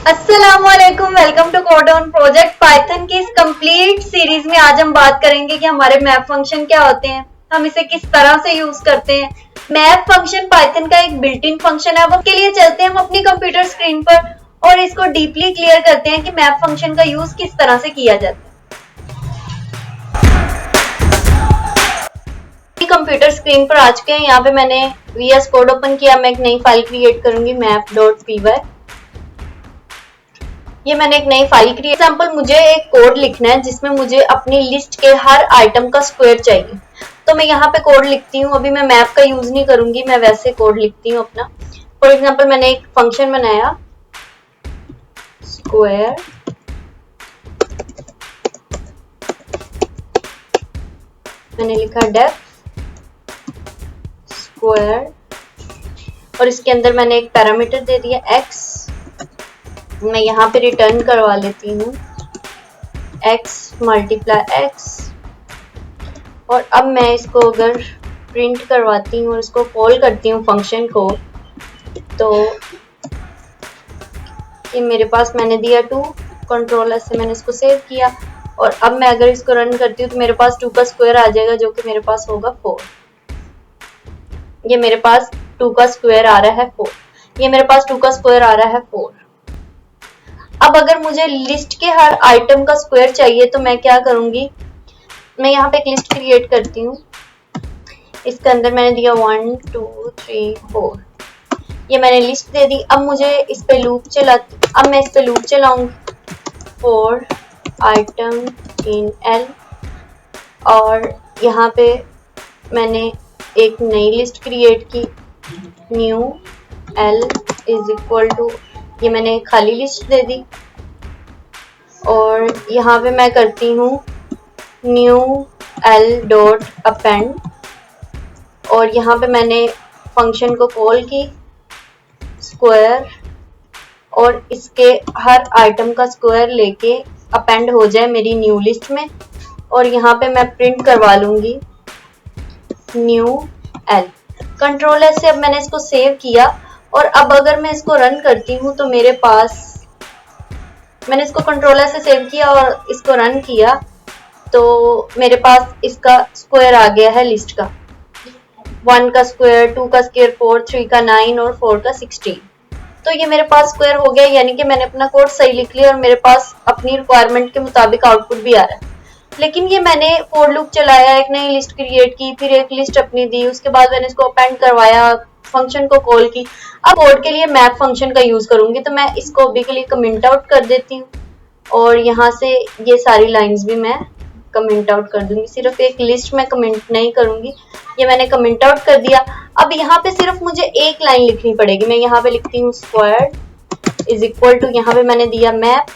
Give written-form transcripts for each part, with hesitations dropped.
अस्सलामुअलैकुम, welcome to code on project. Python की इस कंप्लीट सीरीज में आज हम बात करेंगे कि हमारे मैप फंक्शन क्या होते हैं, हम इसे किस तरह से यूज करते हैं। मैप फंक्शन पाइथन का एक बिल्ट इन फंक्शन है। अब उसके लिए चलते हैं हम अपनी कंप्यूटर स्क्रीन पर और इसको डीपली क्लियर करते हैं कि मैप फंक्शन का यूज किस तरह से किया जाता है। कंप्यूटर स्क्रीन पर आ चुके हैं। यहाँ पे मैंने VS कोड ओपन किया। मैं एक नई फाइल क्रिएट करूंगी map.py। ये मैंने एक नई फाइल क्रिएट। एग्जाम्पल मुझे एक कोड लिखना है जिसमें मुझे अपनी लिस्ट के हर आइटम का स्क्वायर चाहिए, तो मैं यहाँ पे कोड लिखती हूँ। अभी मैं मैप का यूज नहीं करूंगी, मैं वैसे कोड लिखती हूँ अपना। फॉर एग्जाम्पल मैंने एक फंक्शन बनाया स्क्वायर, मैंने लिखा डेफ स्क्वायर और इसके अंदर मैंने एक पैरामीटर दे दिया x। मैं यहाँ पे रिटर्न करवा लेती हूँ x मल्टीप्लाई x। और अब मैं इसको अगर प्रिंट करवाती हूँ और इसको कॉल करती हूँ फंक्शन को, तो ये मेरे पास मैंने दिया 2। कंट्रोल से मैंने इसको सेव किया और अब मैं अगर इसको रन करती हूँ तो मेरे पास 2 का स्क्वायर आ जाएगा, जो कि मेरे पास होगा 4। ये मेरे पास 2 का स्क्वायर आ रहा है 4। ये मेरे पास 2 का स्क्वायर आ रहा है 4। अब अगर मुझे लिस्ट के हर आइटम का स्क्वायर चाहिए तो मैं क्या करूंगी, मैं यहाँ पे एक लिस्ट क्रिएट करती हूँ। इसके अंदर मैंने दिया 1 2 3 4। ये मैंने लिस्ट दे दी। अब मुझे इस पे लूप चलाऊंगी फॉर आइटम इन L। और यहाँ पे मैंने एक नई लिस्ट क्रिएट की new L is equal to, ये मैंने खाली लिस्ट दे दी। और यहाँ पे मैं करती हूँ न्यू L डॉट अपेंड और यहाँ पे मैंने फंक्शन को कॉल की स्क्वायर और इसके हर आइटम का स्क्वायर लेके अपेंड हो जाए मेरी न्यू लिस्ट में। और यहाँ पे मैं प्रिंट करवा लूंगी न्यू L। कंट्रोल से अब मैंने इसको सेव किया और अब अगर मैं इसको रन करती हूँ तो मेरे पास, मैंने इसको कंट्रोलर से सेव किया और इसको रन किया तो मेरे पास इसका स्क्वायर आ गया है लिस्ट का। 1 का स्क्वायर, 2 का स्क्वायर 4, 3 का 9 और 4 का 16। तो ये मेरे पास स्क्वायर हो गया, यानी कि मैंने अपना कोड सही लिख लिया और मेरे पास अपनी रिक्वायरमेंट के मुताबिक आउटपुट भी आ रहा है। लेकिन ये मैंने फॉर लूप चलाया, एक नई लिस्ट क्रिएट की, फिर एक लिस्ट अपनी दी, उसके बाद मैंने इसको अपेंड करवाया, फंक्शन को कॉल की। अब कोड के लिए मैप फंक्शन का यूज करूंगी तो मैं इसको अभी के लिए कमेंट आउट कर देती हूँ और यहाँ से ये सारी लाइंस भी मैं कमेंट आउट कर दूंगी। सिर्फ एक लिस्ट में कमेंट नहीं करूंगी। ये मैंने कमेंट आउट कर दिया। अब यहाँ पे सिर्फ मुझे एक लाइन लिखनी पड़ेगी। मैं यहाँ पे लिखती हूँ स्क्वायर इज इक्वल टू, यहाँ पे मैंने दिया मैप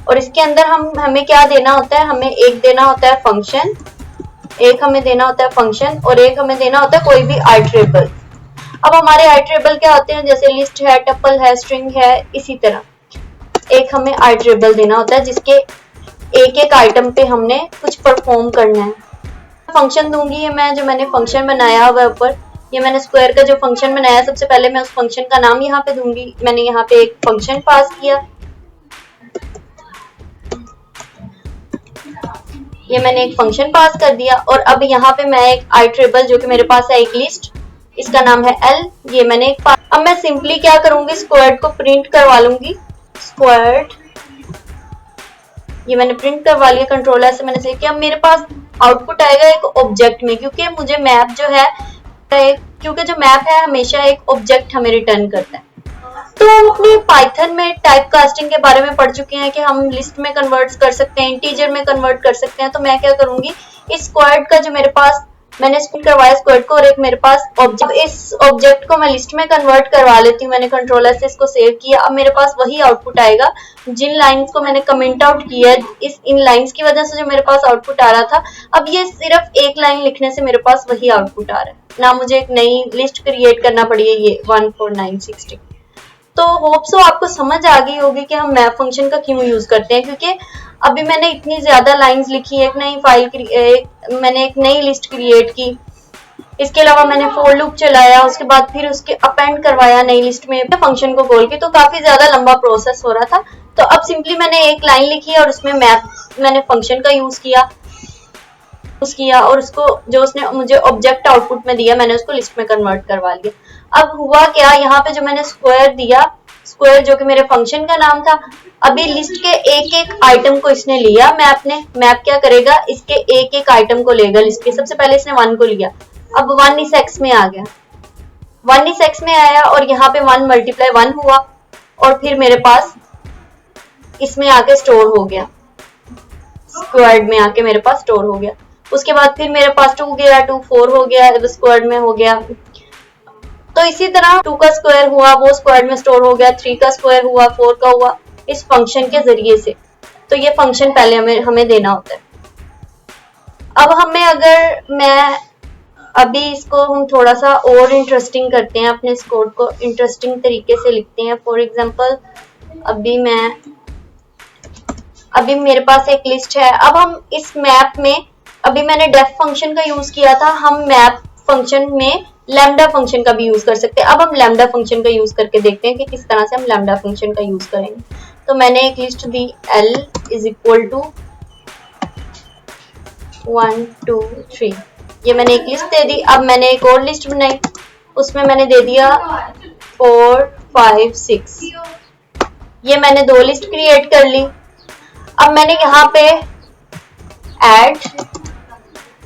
और इसके अंदर हमें क्या देना होता है, हमें एक देना होता है फंक्शन, एक हमें देना होता है फंक्शन और एक हमें देना होता है कोई भी आइटरेबल। अब हमारे आइटरेबल क्या होते हैं, जैसे लिस्ट है, टपल है, स्ट्रिंग है, इसी तरह एक हमें आइटरेबल देना होता है जिसके एक एक आइटम पे हमने कुछ परफॉर्म करना है। फंक्शन दूंगी, ये मैं जो मैंने फंक्शन बनाया हुआ ऊपर, ये मैंने स्क्वायर का जो फंक्शन बनाया, सबसे पहले मैं उस फंक्शन का नाम यहाँ पे दूंगी। मैंने यहाँ पे एक फंक्शन पास किया, ये मैंने एक फंक्शन पास कर दिया और अब यहाँ पे मैं एक आइटरेबल जो कि मेरे पास है एक लिस्ट, इसका नाम है L, ये मैंने एक पास। अब मैं सिंपली क्या करूंगी, स्क्वायर्ड को प्रिंट करवा लूंगी स्क्वायर्ड, ये मैंने प्रिंट करवा लिया। कंट्रोलर से मैंने सेव किया। अब मेरे पास आउटपुट आएगा एक ऑब्जेक्ट में, क्योंकि मुझे मैप जो है, क्योंकि जो मैप है हमेशा एक ऑब्जेक्ट हमें रिटर्न करता है। तो हम अपने पाइथन में टाइप कास्टिंग के बारे में पढ़ चुके हैं कि हम लिस्ट में कन्वर्ट कर सकते हैं, इंटीजर में कन्वर्ट कर सकते हैं। तो मैं क्या करूंगी, इस स्क्वायर्ड का जो मेरे पास मैंने स्प्लिट करवाया स्क्वायर्ड को और एक मेरे पास ऑब्जेक्ट, इस ऑब्जेक्ट को मैं लिस्ट में कन्वर्ट करवा लेती हूँ। मैंने कंट्रोलर से इसको सेव किया। अब मेरे पास वही आउटपुट आएगा जिन लाइंस को मैंने कमेंट आउट किया है, इन लाइंस की वजह से जो मेरे पास आउटपुट आ रहा था, अब ये सिर्फ एक लाइन लिखने से मेरे पास वही आउटपुट आ रहा है, ना मुझे एक नई लिस्ट क्रिएट करना पड़ी है ये 14960। तो होप सो आपको समझ आ गई होगी कि हम मैप फंक्शन का क्यों यूज करते हैं, क्योंकि अभी मैंने इतनी ज्यादा लाइंस लिखी, मैंने एक नई लिस्ट क्रिएट की, इसके अलावा मैंने फोर लूप चलाया, उसके बाद फिर उसके अपेंड करवाया नई लिस्ट में फंक्शन को खोल के, तो काफी ज्यादा लंबा प्रोसेस हो रहा था। तो अब सिंपली मैंने एक लाइन लिखी और उसमें मैंने फंक्शन का यूज किया और उसको जो उसने मुझे ऑब्जेक्ट आउटपुट में दिया मैंने उसको लिस्ट में कन्वर्ट करवा लिया। अब हुआ क्या, यहाँ पे जो मैंने स्क्वायर दिया, स्क्वायर जो कि मेरे फंक्शन का नाम था, अभी लिस्ट के एक एक आइटम को इसने लिया मैप क्या करेगा, इसके एक एक आइटम को लेगा लिस्ट के। सबसे पहले इसने 1 को लिया, अब 1 इस एक्स में आ गया, 1 इस एक्स में आया और यहाँ पे 1 मल्टीप्लाई 1 हुआ और फिर मेरे पास इसमें आके स्टोर हो गया, स्क्वायर्ड में आके मेरे पास स्टोर हो गया। उसके बाद फिर मेरे पास 2 गया, 2 4 हो गया, स्क्वायर्ड में हो गया। तो इसी तरह 2 का स्क्वायर हुआ वो स्क्वायर्ड में स्टोर हो गया, 3 का स्क्वायर हुआ, 4 का हुआ, इस फंक्शन के जरिए से। तो ये फंक्शन पहले हमें देना होता है। अब मैं अभी इसको हम थोड़ा सा और इंटरेस्टिंग करते हैं, अपने इस कोड को इंटरेस्टिंग तरीके से लिखते हैं। फॉर एग्जांपल अभी मेरे पास एक लिस्ट है। अब हम इस मैप में, अभी मैंने डेफ फंक्शन का यूज किया था, हम मैप फंक्शन में लैम्डा फंक्शन का भी यूज कर सकते हैं। अब हम लैम्डा फंक्शन का यूज करके देखते हैं कि किस तरह से हम लैम्डा फंक्शन का यूज करेंगे। तो मैंने एक लिस्ट दी L इज इक्वल टू 1 2 3, ये मैंने एक लिस्ट दे दी। अब मैंने एक और लिस्ट बनाई, उसमें मैंने दे दिया 4 5 6, ये मैंने 2 लिस्ट क्रिएट कर ली। अब मैंने यहाँ पे ऐड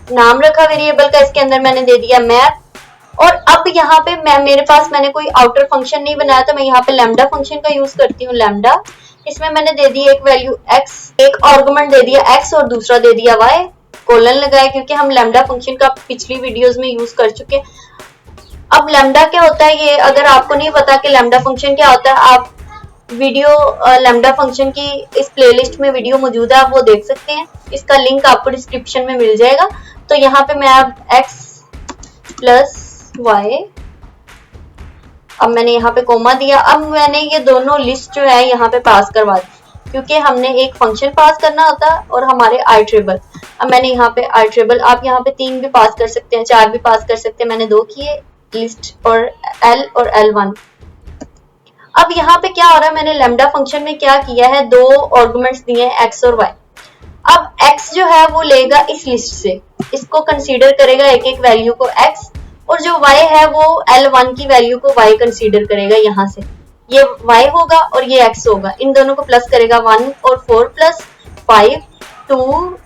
नाम रखा वेरिएबल का, इसके अंदर मैंने दे दिया मैप। और अब यहाँ पे मैंने कोई आउटर फंक्शन नहीं बनाया, तो मैं यहाँ पे लैम्डा फंक्शन का यूज करती हूँ, लैम्डा। इसमें मैंने दे दी एक वैल्यू x, एक आर्गुमेंट दे दिया x और दूसरा दे दिया y, कोलन लगाया क्योंकि हम लैम्डा फंक्शन का पिछली वीडियोस में यूज कर चुके। अब लैम्डा क्या होता है, ये अगर आपको नहीं पता कि लैम्डा फंक्शन क्या होता है, आप वीडियो लैम्डा फंक्शन की इस प्लेलिस्ट में वीडियो मौजूद है, आप वो देख सकते हैं, इसका लिंक आपको डिस्क्रिप्शन में मिल जाएगा। तो यहाँ पे मैं अब x प्लस y, अब मैंने यहाँ पे कोमा दिया। अब मैंने ये दोनों लिस्ट जो है यहाँ पे पास करवा दी, क्योंकि हमने एक फंक्शन पास करना होता है और हमारे आई ट्रिबल। अब मैंने यहाँ पे आई ट्रिबल, आप यहाँ पे 3 भी पास कर सकते हैं, 4 भी पास कर सकते हैं, मैंने 2 किए, लिस्ट और L और L1। अब यहाँ पे क्या हो रहा है, मैंने लैम्डा फंक्शन में क्या किया है, 2 आर्गुमेंट्स दिए हैं x और y। अब x जो है वो लेगा इस लिस्ट से, इसको कंसीडर करेगा एक एक वैल्यू को x, और जो y है वो L1 की वैल्यू को y कंसीडर करेगा, यहाँ से ये y होगा और ये x होगा, इन दोनों को प्लस करेगा, 1 और 4 प्लस 5 2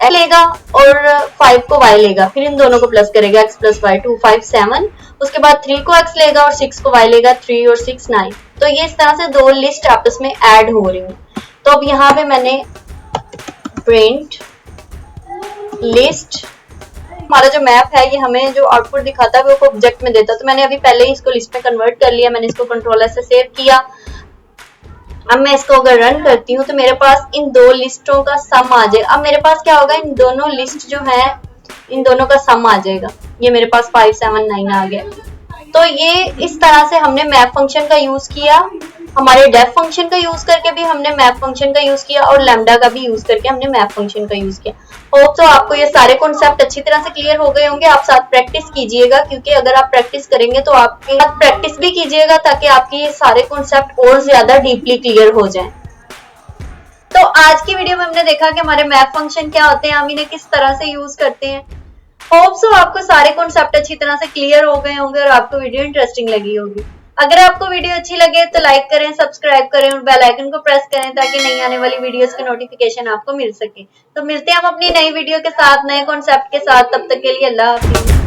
x लेगा और 5 को y लेगा, फिर इन दोनों को प्लस करेगा, x प्लस y 2 5 7, उसके बाद 3 को x लेगा और 6 को y लेगा, 3 और 6 9। तो ये इस तरह से 2 लिस्ट आपस में ऐड हो रही हैं। तो अब यहाँ पे मैंने प्रिंट लिस्ट, हमारा जो मैप है ये हमें जो आउटपुट दिखाता है वो ऑब्जेक्ट में देता है। तो मैंने अभी पहले ही इसको लिस्ट में कन्वर्ट कर लिया, मैंने इसको कंट्रोलर से सेव किया। अब मैं इसको अगर रन करती हूँ तो मेरे पास इन 2 लिस्टों का सम आ जाएगा। अब मेरे पास क्या होगा, इन दोनों लिस्ट जो है इन दोनों का सम आ जाएगा, ये मेरे पास 5 7 9 आ गया। तो ये इस तरह से हमने मैप फंक्शन का यूज किया, हमारे डेफ फंक्शन का यूज करके भी हमने मैप फंक्शन का यूज किया और लैम्डा का भी यूज करके हमने मैप फंक्शन का यूज किया। होप तो आपको ये सारे कॉन्सेप्ट अच्छी तरह से क्लियर हो गए होंगे। आप साथ प्रैक्टिस कीजिएगा, क्योंकि अगर आप प्रैक्टिस करेंगे तो आपके साथ प्रैक्टिस भी कीजिएगा ताकि आपके ये सारे कॉन्सेप्ट और ज्यादा डीपली क्लियर हो जाएं। तो आज की वीडियो में हमने देखा कि हमारे मैप फंक्शन क्या होते हैं, हम इन्हें किस तरह से यूज करते हैं। होप सो आपको सारे कॉन्सेप्ट अच्छी तरह से क्लियर हो गए होंगे और आपको वीडियो इंटरेस्टिंग लगी होगी। अगर आपको वीडियो अच्छी लगे तो लाइक करें, सब्सक्राइब करें और बेल आइकन को प्रेस करें ताकि नई आने वाली वीडियोस के नोटिफिकेशन आपको मिल सके। तो मिलते हैं हम अपनी नई वीडियो के साथ, नए कॉन्सेप्ट के साथ। तब तक के लिए अल्लाह हाफिज।